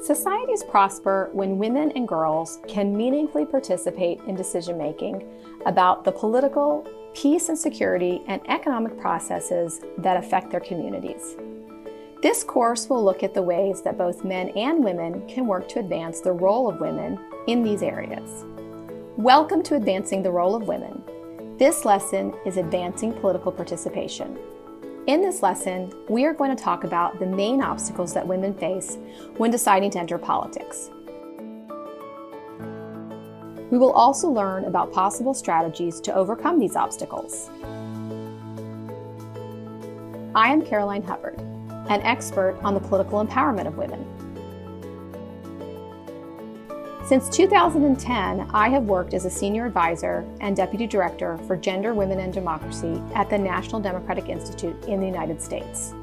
Societies prosper when women and girls can meaningfully participate in decision-making about the political, peace and security, and economic processes that affect their communities. This course will look at the ways that both men and women can work to advance the role of women in these areas. Welcome to Advancing the Role of Women. This lesson is Advancing Political Participation. In this lesson, we are going to talk about the main obstacles that women face when deciding to enter politics. We will also learn about possible strategies to overcome these obstacles. I am Caroline Hubbard, an expert on the political empowerment of women. Since 2010, I have worked as a senior advisor and deputy director for Gender, Women, and Democracy at the National Democratic Institute in the United States.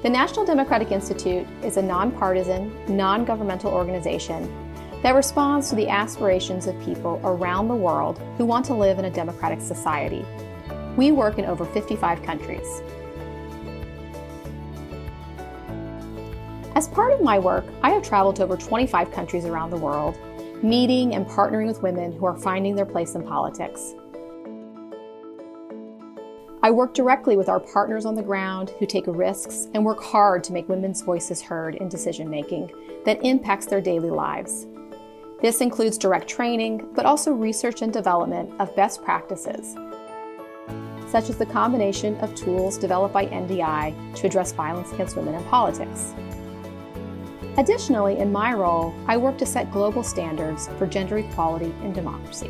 The National Democratic Institute is a nonpartisan, non-governmental organization that responds to the aspirations of people around the world who want to live in a democratic society. We work in over 55 countries. As part of my work, I have traveled to over 25 countries around the world, meeting and partnering with women who are finding their place in politics. I work directly with our partners on the ground who take risks and work hard to make women's voices heard in decision-making that impacts their daily lives. This includes direct training, but also research and development of best practices, such as the combination of tools developed by NDI to address violence against women in politics. Additionally, in my role, I work to set global standards for gender equality and democracy.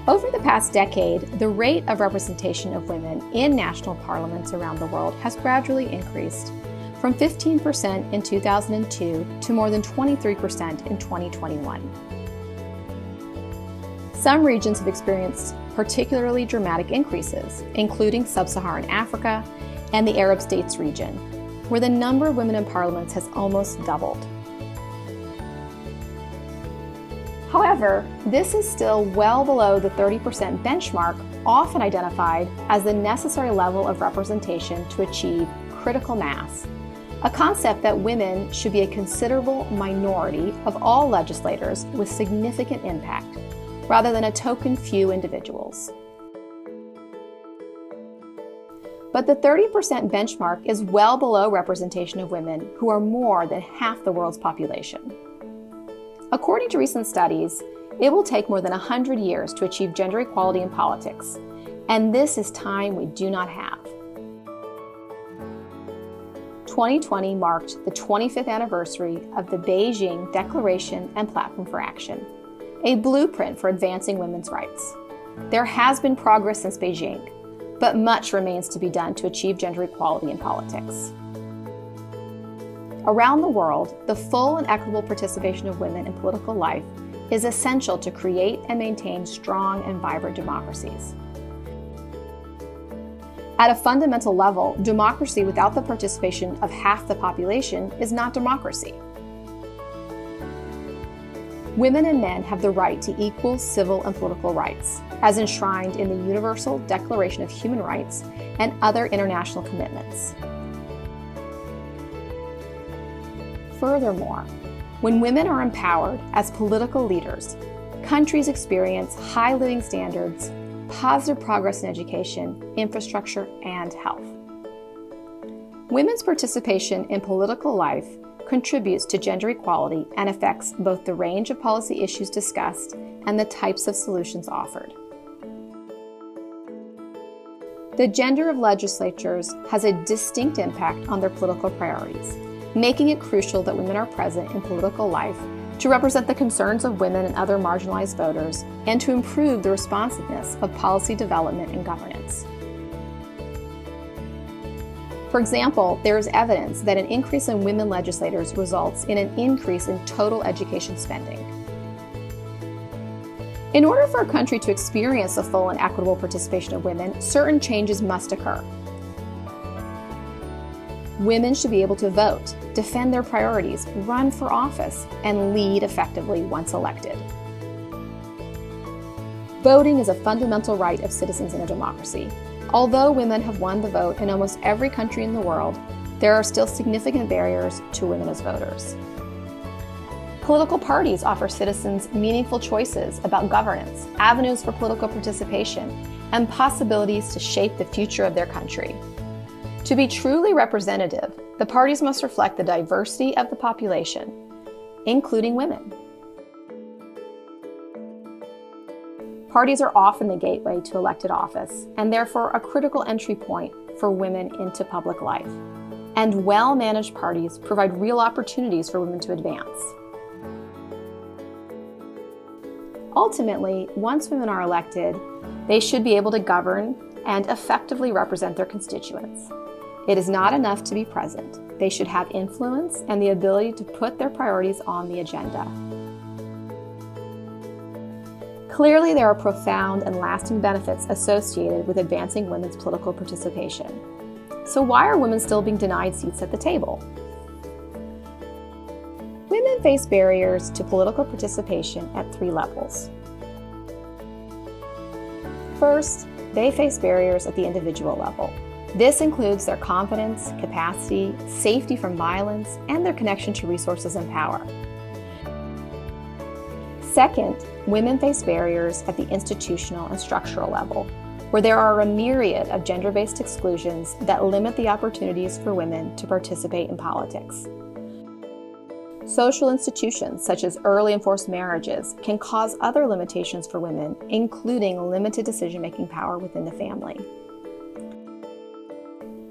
Over the past decade, the rate of representation of women in national parliaments around the world has gradually increased from 15% in 2002 to more than 23% in 2021. Some regions have experienced particularly dramatic increases, including Sub-Saharan Africa and the Arab States region, where the number of women in parliaments has almost doubled. However, this is still well below the 30% benchmark often identified as the necessary level of representation to achieve critical mass, a concept that women should be a considerable minority of all legislators with significant impact, rather than a token few individuals. But the 30% benchmark is well below representation of women who are more than half the world's population. According to recent studies, it will take more than 100 years to achieve gender equality in politics, and this is time we do not have. 2020 marked the 25th anniversary of the Beijing Declaration and Platform for Action, a blueprint for advancing women's rights. There has been progress since Beijing, but much remains to be done to achieve gender equality in politics. Around the world, the full and equitable participation of women in political life is essential to create and maintain strong and vibrant democracies. At a fundamental level, democracy without the participation of half the population is not democracy. Women and men have the right to equal civil and political rights, as enshrined in the Universal Declaration of Human Rights and other international commitments. Furthermore, when women are empowered as political leaders, countries experience high living standards, positive progress in education, infrastructure, and health. Women's participation in political life contributes to gender equality and affects both the range of policy issues discussed and the types of solutions offered. The gender of legislatures has a distinct impact on their political priorities, making it crucial that women are present in political life to represent the concerns of women and other marginalized voters and to improve the responsiveness of policy development and governance. For example, there is evidence that an increase in women legislators results in an increase in total education spending. In order for a country to experience the full and equitable participation of women, certain changes must occur. Women should be able to vote, defend their priorities, run for office, and lead effectively once elected. Voting is a fundamental right of citizens in a democracy. Although women have won the vote in almost every country in the world, there are still significant barriers to women as voters. Political parties offer citizens meaningful choices about governance, avenues for political participation, and possibilities to shape the future of their country. To be truly representative, the parties must reflect the diversity of the population, including women. Parties are often the gateway to elected office, and therefore a critical entry point for women into public life. And well-managed parties provide real opportunities for women to advance. Ultimately, once women are elected, they should be able to govern and effectively represent their constituents. It is not enough to be present. They should have influence and the ability to put their priorities on the agenda. Clearly, there are profound and lasting benefits associated with advancing women's political participation. So why are women still being denied seats at the table? Women face barriers to political participation at 3 levels. First, they face barriers at the individual level. This includes their confidence, capacity, safety from violence, and their connection to resources and power. Second, women face barriers at the institutional and structural level, where there are a myriad of gender-based exclusions that limit the opportunities for women to participate in politics. Social institutions, such as early and forced marriages, can cause other limitations for women, including limited decision-making power within the family.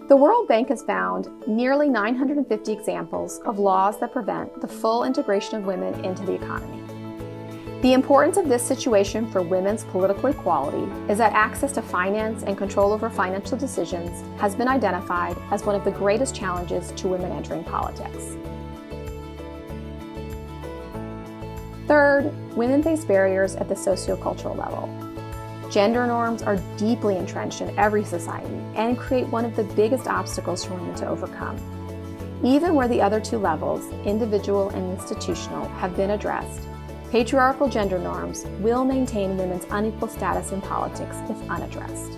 The World Bank has found nearly 950 examples of laws that prevent the full integration of women into the economy. The importance of this situation for women's political equality is that access to finance and control over financial decisions has been identified as one of the greatest challenges to women entering politics. Third, women face barriers at the sociocultural level. Gender norms are deeply entrenched in every society and create one of the biggest obstacles for women to overcome. Even where the other 2 levels, individual and institutional, have been addressed, patriarchal gender norms will maintain women's unequal status in politics if unaddressed.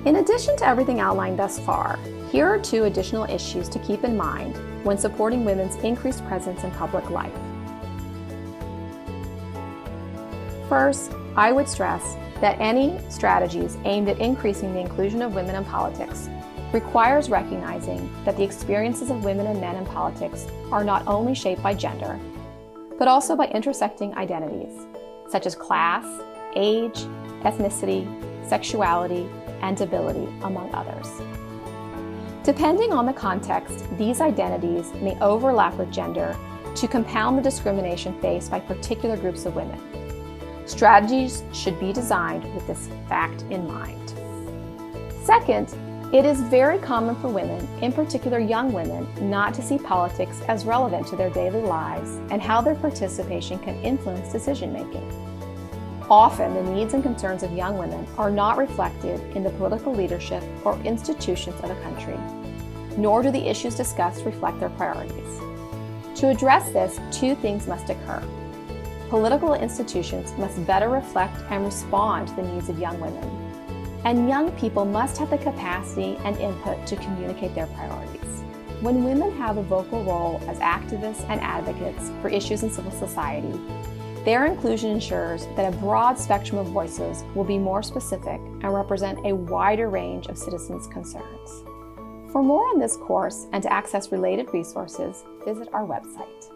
In addition to everything outlined thus far, here are 2 additional issues to keep in mind when supporting women's increased presence in public life. First, I would stress that any strategies aimed at increasing the inclusion of women in politics requires recognizing that the experiences of women and men in politics are not only shaped by gender, but also by intersecting identities, such as class, age, ethnicity, sexuality, and ability, among others. Depending on the context, these identities may overlap with gender to compound the discrimination faced by particular groups of women. Strategies should be designed with this fact in mind. Second, it is very common for women, in particular young women, not to see politics as relevant to their daily lives and how their participation can influence decision-making. Often, the needs and concerns of young women are not reflected in the political leadership or institutions of a country, nor do the issues discussed reflect their priorities. To address this, 2 things must occur. Political institutions must better reflect and respond to the needs of young women, and young people must have the capacity and input to communicate their priorities. When women have a vocal role as activists and advocates for issues in civil society, their inclusion ensures that a broad spectrum of voices will be more specific and represent a wider range of citizens' concerns. For more on this course and to access related resources, visit our website.